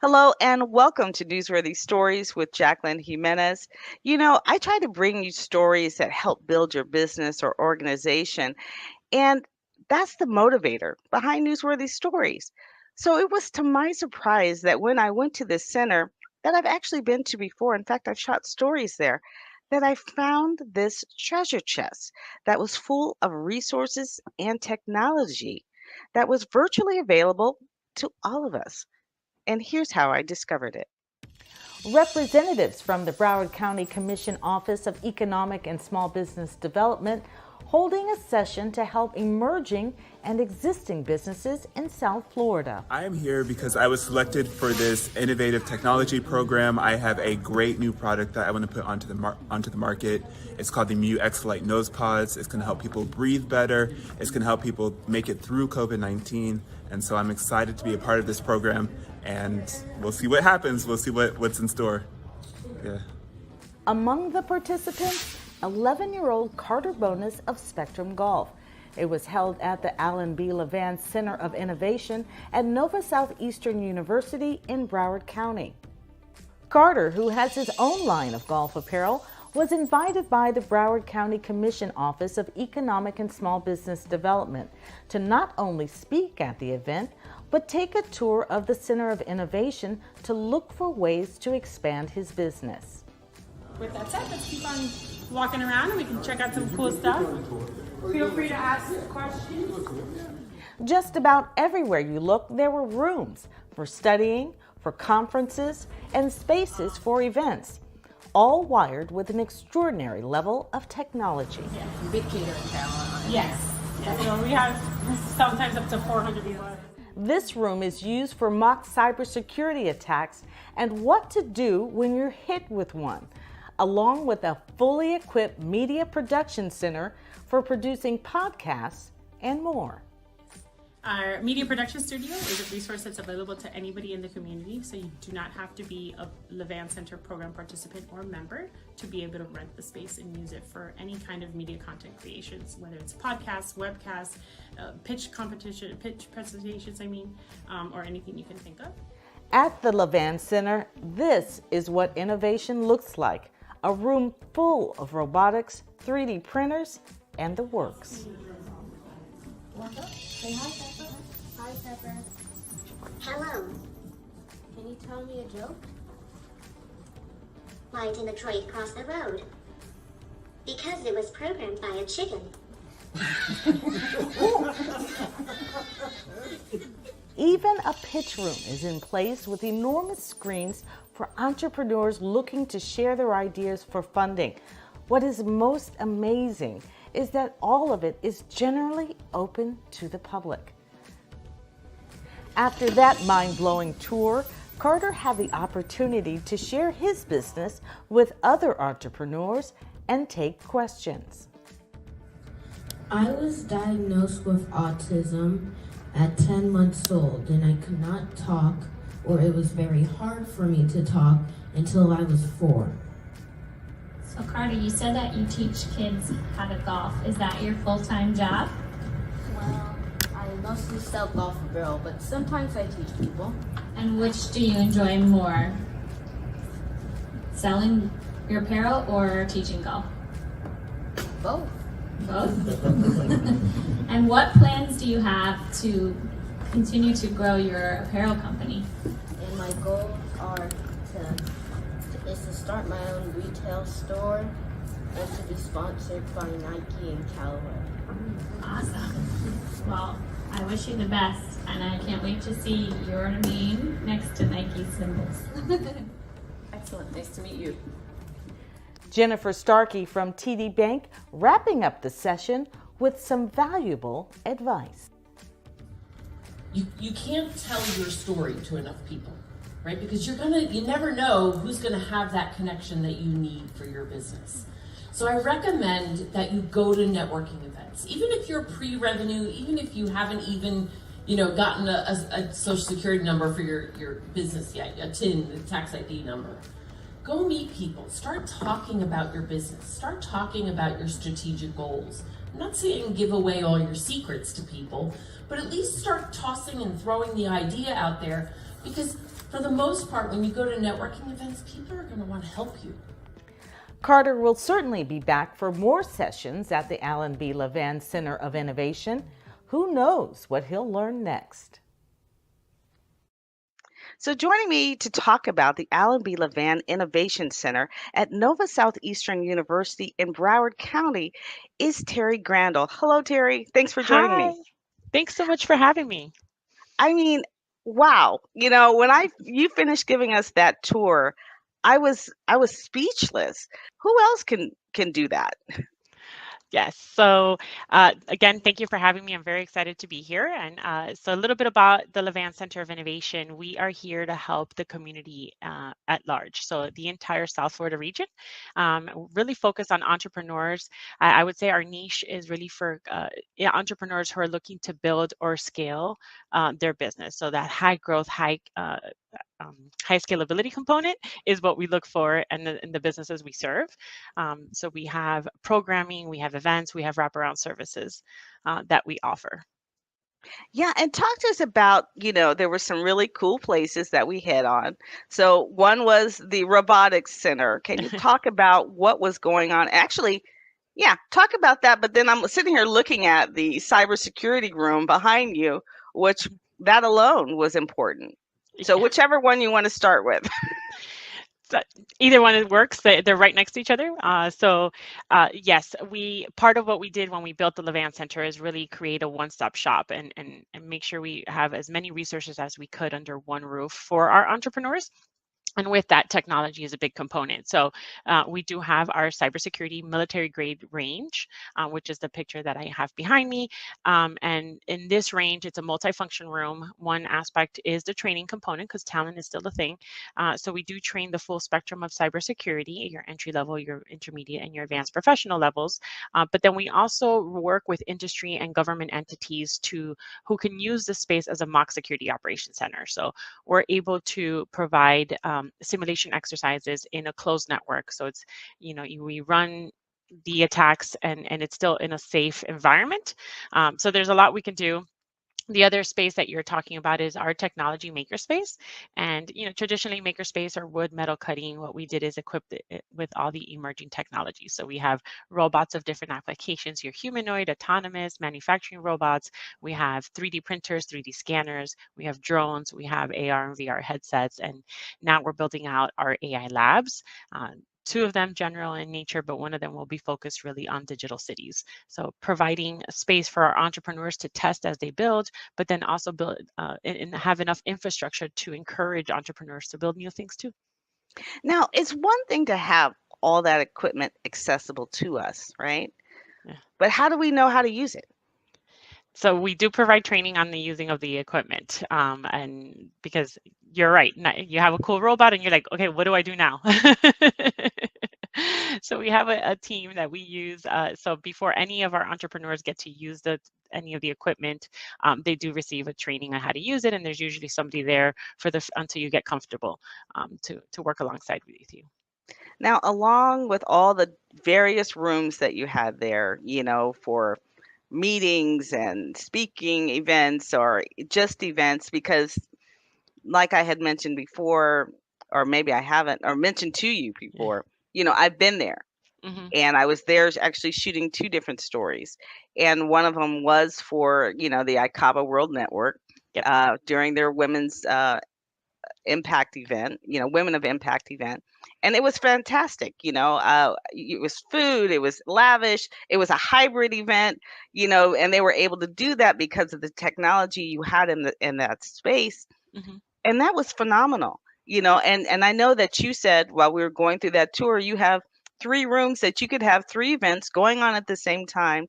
Hello and welcome to Newsworthy Stories with Jacqueline Jimenez. I try to bring you stories that help build your business or organization, and that's the motivator behind Newsworthy Stories. So it was to my surprise that when I went to this center that I've actually been to before, in fact, I've shot stories there, that I found this treasure chest that was full of resources and technology that was virtually available to all of us. And here's how I discovered it. Representatives from the Broward County Commission Office of Economic and Small Business Development holding a session to help emerging and existing businesses in South Florida. I am here because I was selected for this innovative technology program. I have a great new product that I want to put onto the market. It's called the Mu X Lite Nose Pods. It's going to help people breathe better. It's going to help people make it through COVID-19. And so I'm excited to be a part of this program, and we'll see what happens. We'll see what's in store. Yeah. Among the participants, 11-year-old Carter Bonus of Spectrum Golf. It was held at the Alan B. Levan Center of Innovation at Nova Southeastern University in Broward County. Carter, who has his own line of golf apparel, was invited by the Broward County Commission Office of Economic and Small Business Development to not only speak at the event, but take a tour of the Center of Innovation to look for ways to expand his business. With that said, let's keep on walking around and we can check out some cool stuff. Feel free to ask questions. Just about everywhere you look, there were rooms for studying, for conferences, and spaces for events, all wired with an extraordinary level of technology. Yeah, big catering talent. Yes. So we have sometimes up to 400 people. This room is used for mock cybersecurity attacks and what to do when you're hit with one, along with a fully equipped media production center for producing podcasts and more. Our media production studio is a resource that's available to anybody in the community, so you do not have to be a Levan Center program participant or member to be able to rent the space and use it for any kind of media content creations, whether it's podcasts, webcasts, pitch presentations, or anything you can think of. At the Levan Center, this is what innovation looks like. A room full of robotics, 3D printers, and the works. Say hi, Pepper. Hi, Pepper. Hello. Can you tell me a joke? Why did the droid cross the road? Because it was programmed by a chicken. Even a pitch room is in place with enormous screens for entrepreneurs looking to share their ideas for funding. What is most amazing is that all of it is generally open to the public. After that mind-blowing tour, Carter had the opportunity to share his business with other entrepreneurs and take questions. I was diagnosed with autism at 10 months old, and I could not talk, or it was very hard for me to talk until I was 4. So Carter, you said that you teach kids how to golf. Is that your full-time job? Well, I mostly sell golf apparel, but sometimes I teach people. And which do you enjoy more? Selling your apparel or teaching golf? Both. Both? And what plans do you have to continue to grow your apparel company? And my goals is to start my own retail store and to be sponsored by Nike and Callaway. Awesome. Well, I wish you the best, and I can't wait to see your name next to Nike symbols. Excellent. Nice to meet you. Jennifer Starkey from TD Bank wrapping up the session with some valuable advice. You can't tell your story to enough people, right? Because you never know who's gonna have that connection that you need for your business. So I recommend that you go to networking events, even if you're pre-revenue, even if you haven't even, gotten a social security number for your business yet, a TIN, the tax ID number. Go meet people, start talking about your business, start talking about your strategic goals. I'm not saying give away all your secrets to people, but at least start tossing and throwing the idea out there, because For the most part, when you go to networking events, people are going to want to help you. Carter will certainly be back for more sessions at the Alan B. Levan Center of Innovation. Who knows what he'll learn next? So joining me to talk about the Alan B. Levan Innovation Center at Nova Southeastern University in Broward County is Terry Grandell. Hello, Terry. Thanks for joining Hi. me. Thanks so much for having me. I mean, wow. When you finished giving us that tour, I was speechless. Who else can do that? Yes. So, again, thank you for having me. I'm very excited to be here. And so, a little bit about the Levan Center of Innovation. We are here to help the community at large. So, the entire South Florida region, really focus on entrepreneurs. I would say our niche is really for entrepreneurs who are looking to build or scale their business. So, that high growth, high scalability component is what we look for in the businesses we serve. So we have programming, we have events, we have wraparound services that we offer. Yeah, and talk to us about, there were some really cool places that we hit on. So one was the robotics center. Can you talk about what was going on? Actually, yeah, talk about that. But then I'm sitting here looking at the cybersecurity room behind you, which that alone was important. So Yeah. whichever one you want to start with. So either one works. They're right next to each other. Yes, part of what we did when we built the Levan Center is really create a one-stop shop and make sure we have as many resources as we could under one roof for our entrepreneurs. And with that, technology is a big component. So we do have our cybersecurity military grade range, which is the picture that I have behind me. And in this range, it's a multifunction room. One aspect is the training component because talent is still a thing. So we do train the full spectrum of cybersecurity, your entry level, your intermediate, and your advanced professional levels. But then we also work with industry and government entities who can use this space as a mock security operations center. So we're able to provide simulation exercises in a closed network. So it's, we run the attacks and it's still in a safe environment. So there's a lot we can do. The other space that you're talking about is our technology makerspace. And, traditionally makerspace or wood metal cutting, what we did is equip it with all the emerging technologies. So we have robots of different applications, your humanoid, autonomous, manufacturing robots. We have 3D printers, 3D scanners. We have drones. We have AR and VR headsets. And now we're building out our AI labs. Two of them general in nature, but one of them will be focused really on digital cities. So providing a space for our entrepreneurs to test as they build, but then also build and have enough infrastructure to encourage entrepreneurs to build new things too. Now, it's one thing to have all that equipment accessible to us, right? Yeah. But how do we know how to use it? So we do provide training on the using of the equipment, and because you're right, you have a cool robot and you're like, okay, what do I do now? So we have a team that we use. So before any of our entrepreneurs get to use any of the equipment, they do receive a training on how to use it, and there's usually somebody there until you get comfortable to work alongside with you. Now, along with all the various rooms that you had there, for meetings and speaking events or just events, because like I had mentioned before, or maybe I haven't, or mentioned to you Yeah. before, I've been there. Mm-hmm. And I was there actually shooting two different stories. And one of them was for, the ICABA World Network Yep. during their women's impact event, Women of Impact event. And it was fantastic. It was food, it was lavish, it was a hybrid event, and they were able to do that because of the technology you had in that space. Mm-hmm. And that was phenomenal. And I know that you said while we were going through that tour, you have 3 rooms that you could have 3 events going on at the same time,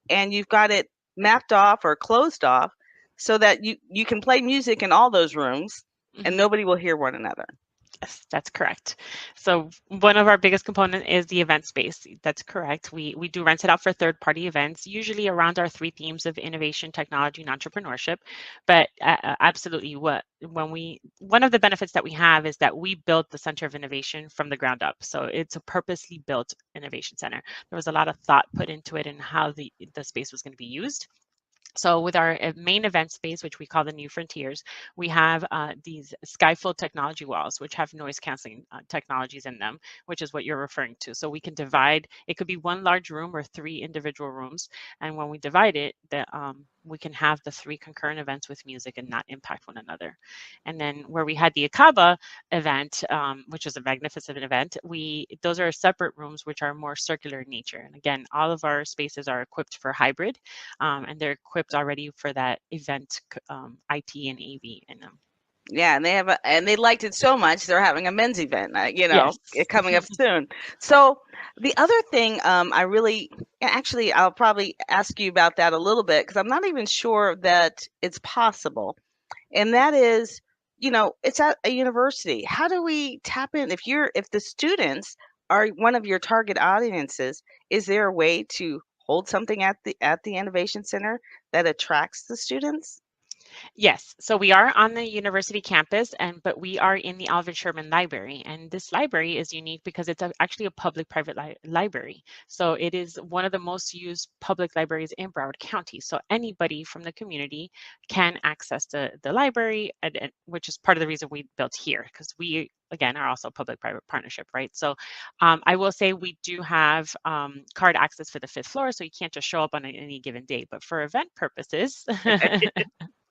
and you've got it mapped off or closed off so that you can play music in all those rooms and Mm-hmm. nobody will hear one another. Yes, that's correct. So one of our biggest component is the event space. That's correct. We do rent it out for third-party events, usually around our 3 themes of innovation, technology, and entrepreneurship. But absolutely, one of the benefits that we have is that we built the Center of Innovation from the ground up. So it's a purposely built innovation center. There was a lot of thought put into it and how the space was going to be used. So with our main event space, which we call the New Frontiers, we have these skyfill technology walls, which have noise canceling technologies in them, which is what you're referring to. So we can divide, it could be one large room or 3 individual rooms. And when we divide it, we can have the 3 concurrent events with music and not impact one another. And then where we had the Akaba event, which is a magnificent event, those are separate rooms, which are more circular in nature. And again, all of our spaces are equipped for hybrid, and they're equipped already for that event IT and AV in them. Yeah, and they liked it so much they're having a men's event, Yes. coming up soon. So the other thing, actually, I'll probably ask you about that a little bit because I'm not even sure that it's possible. And that is, it's at a university. How do we tap in if the students are one of your target audiences, is there a way to hold something at the Innovation Center that attracts the students? Yes, so we are on the university campus, but we are in the Alvin Sherman Library, and this library is unique because it's actually a public-private library. So it is one of the most used public libraries in Broward County. So anybody from the community can access the library, which is part of the reason we built here, because we again are also public-private partnership, right? So I will say we do have card access for the 5th floor, so you can't just show up on any given day. But for event purposes.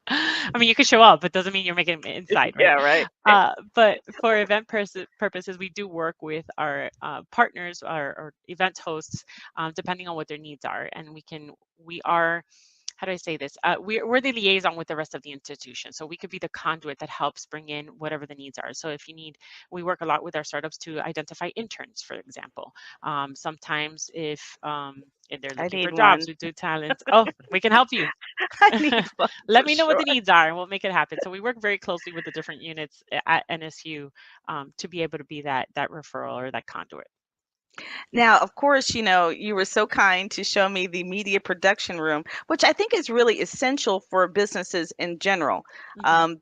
I mean, you can show up, but doesn't mean you're making it inside, right? Yeah, right. But for event purposes, we do work with our partners or event hosts, depending on what their needs are. And we are, how do I say this? We're the liaison with the rest of the institution. So we could be the conduit that helps bring in whatever the needs are. So if you need, we work a lot with our startups to identify interns, for example. Sometimes if they're I looking for need jobs, one. we do talent. Oh, we can help you. I need one Let for me know what sure. the needs are and we'll make it happen. So we work very closely with the different units at NSU to be able to be that referral or that conduit. Now, of course, you were so kind to show me the media production room, which I think is really essential for businesses in general.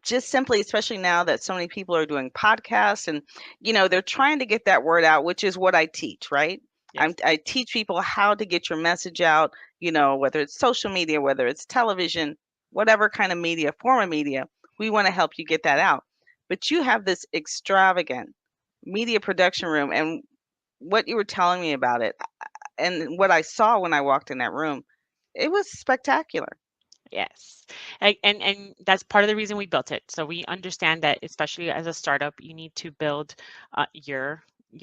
Just simply, especially now that so many people are doing podcasts and, they're trying to get that word out, which is what I teach, right? Yes. I teach people how to get your message out, whether it's social media, whether it's television, whatever kind of media, form of media, we want to help you get that out. But you have this extravagant media production room, and what you were telling me about it and what I saw when I walked in that room, it was spectacular. Yes. And that's part of the reason we built it. So we understand that, especially as a startup, you need to build your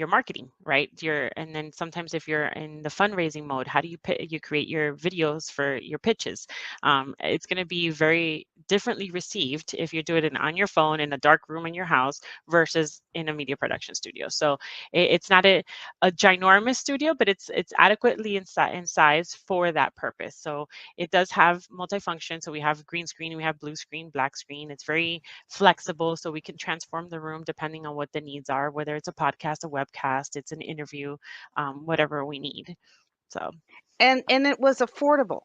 marketing, right? And then sometimes if you're in the fundraising mode, how do you create your videos for your pitches? It's going to be very differently received if you do it on your phone in a dark room in your house versus in a media production studio. So it's not a ginormous studio, but it's adequately in size for that purpose. So it does have multifunction. So we have green screen, we have blue screen, black screen. It's very flexible, so we can transform the room depending on what the needs are, whether it's a podcast, a webcast, it's an interview, whatever we need. So. And it was affordable.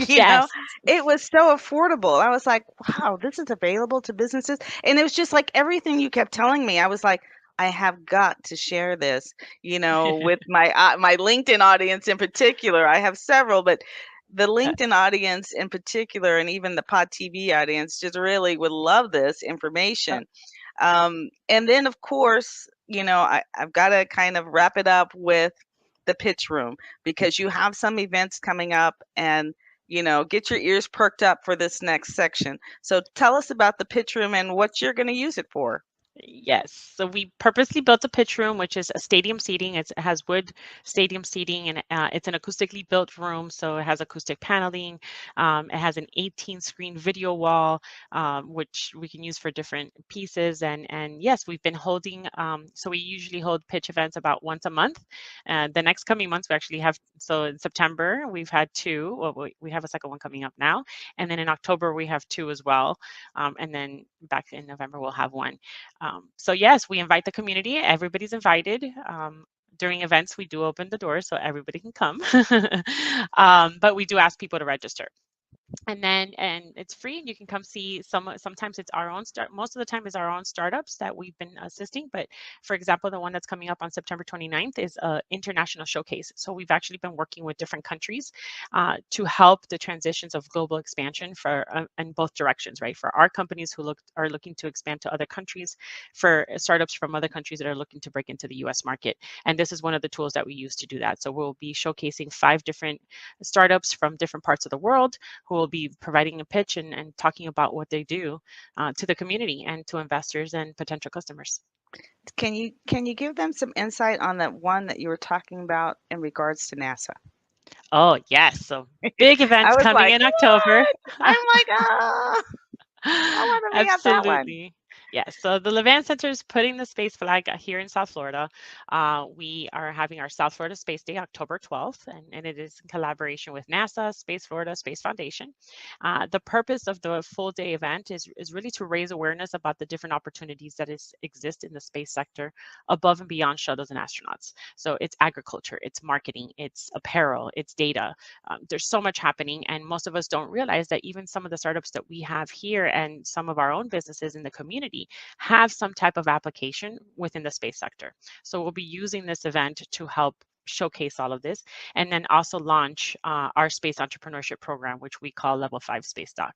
Yes. It was so affordable. I was like, wow, this is available to businesses. And it was just like everything you kept telling me. I was like, I have got to share this, with my LinkedIn audience in particular. I have several, but the LinkedIn audience in particular, and even the Pod TV audience, just really would love this information. And then, of course, I've got to kind of wrap it up with the pitch room, because you have some events coming up, and get your ears perked up for this next section. So tell us about the pitch room and what you're going to use it for. Yes. So we purposely built a pitch room, which is a stadium seating. It has wood stadium seating, and it's an acoustically built room. So it has acoustic paneling. It has an 18-screen video wall, which we can use for different pieces. And yes, we've been holding. So we usually hold pitch events about once a month. The next coming months, we actually have. So in September, we've had 2. Well, we have a second one coming up now. And then in October, we have 2 as well. And then back in November, we'll have 1. So yes, we invite the community. Everybody's invited. During events, we do open the doors so everybody can come. But we do ask people to register. And it's free. You can come see sometimes it's our own most of the time is our own startups that we've been assisting. But for example, the one that's coming up on September 29th is a international showcase. So we've actually been working with different countries to help the transitions of global expansion for in both directions, right? For our companies who are looking to expand to other countries, for startups from other countries that are looking to break into the US market. And this is one of the tools that we use to do that. So we'll be showcasing 5 different startups from different parts of the world who will be providing a pitch and talking about what they do to the community and to investors and potential customers. Can you give them some insight on that one that you were talking about in regards to NASA? Oh, yes. So big I events was coming like, in October. "What?" I'm like, "Oh, I wanna be at that one." Absolutely. Yeah, so the Levan Center is putting the space flag here in South Florida. We are having our South Florida Space Day, October 12th, and it is in collaboration with NASA, Space Florida, Space Foundation. The purpose of the full day event is really to raise awareness about the different opportunities that exist in the space sector above and beyond shuttles and astronauts. So it's agriculture, it's marketing, it's apparel, it's data. There's so much happening, and most of us don't realize that even some of the startups that we have here and some of our own businesses in the community have some type of application within the space sector. So we'll be using this event to help showcase all of this, and then also launch our space entrepreneurship program, which we call Level 5 Space Doc.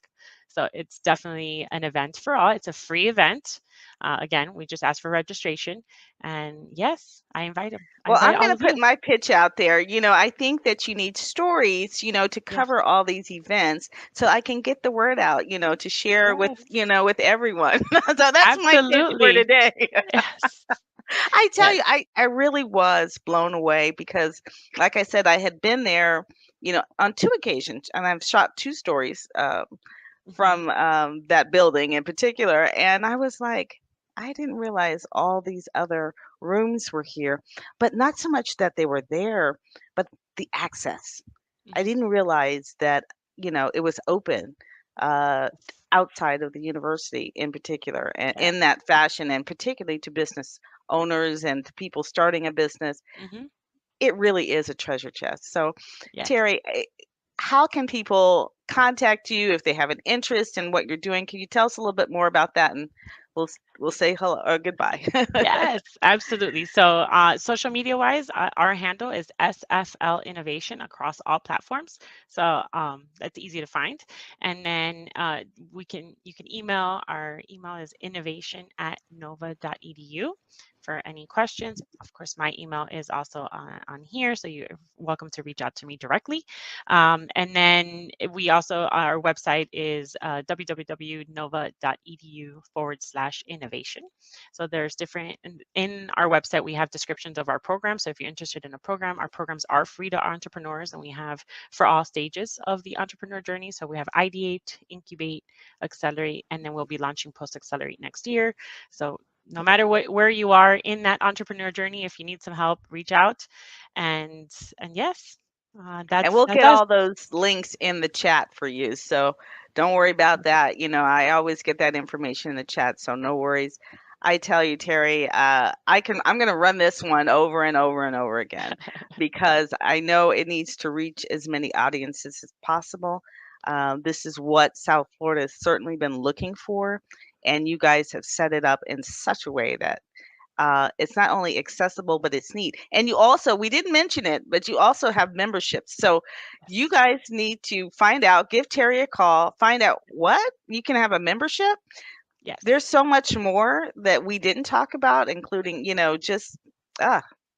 So it's definitely an event for all. It's a free event. Again, we just ask for registration, and yes, I invite them. I Well, invite I'm all gonna of you. put my pitch out there. I think that you need stories, to Yeah. cover all these events so I can get the word out, to share with, Yes. with everyone. So that's my pitch for Absolutely. today. Yes. I tell Yes. you, I really was blown away because, like I said, I had been there, on 2 occasions, and I've shot 2 stories, Mhm. from, that building in particular, and I was like, "I didn't realize all these other rooms were here," but not so much that they were there, but the access. I Mhm. didn't realize that, it was open, uh, outside of the university in particular, and Yeah. in that fashion, and particularly to business owners and to people starting a business. Mhm. It really is a treasure chest. So, Yes. Terry, how can people contact you if they have an interest in what you're doing? Can you tell us a little bit more about that, and we'll say hello or goodbye. Yes, absolutely. So, social media wise, our handle is SFL Innovation across all platforms. So, that's easy to find. And then you can email. Our email is innovation@nova.edu for any questions. Of course, my email is also on here, so you're welcome to reach out to me directly. And then we also, our website is www.nova.edu/innovation. So there's different, in our website, we have descriptions of our program. So if you're interested in a program, our programs are free to entrepreneurs, and we have for all stages of the entrepreneur journey. So we have ideate, incubate, accelerate, and then we'll be launching post accelerate next year. So no matter where you are in that entrepreneur journey, if you need some help, reach out. And yes, And we'll that's get us. all those links in the chat for you. So don't worry about that. I always get that information in the chat, so no worries. I tell you, Terry, I'm going to run this one over and over and over again because I know it needs to reach as many audiences as possible. This is what South Florida has certainly been looking for, and you guys have set it up in such a way that it's not only accessible, but it's neat. And you also, we didn't mention it, but you also have memberships. So you guys need to find out, give Terry a call, find out what you can have a membership. Yes. There's so much more that we didn't talk about, including, just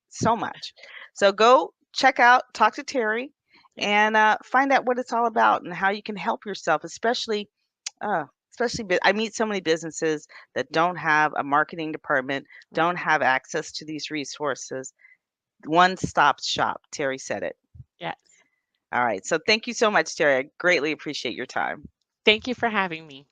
so much. So go check out, talk to Terry, Yes. and find out what it's all about and how you can help yourself, especially I meet so many businesses that don't have a marketing department, Right. don't have access to these resources. One stop shop. Terry said it. Yes. All right. So thank you so much, Terry. I greatly appreciate your time. Thank you for having me.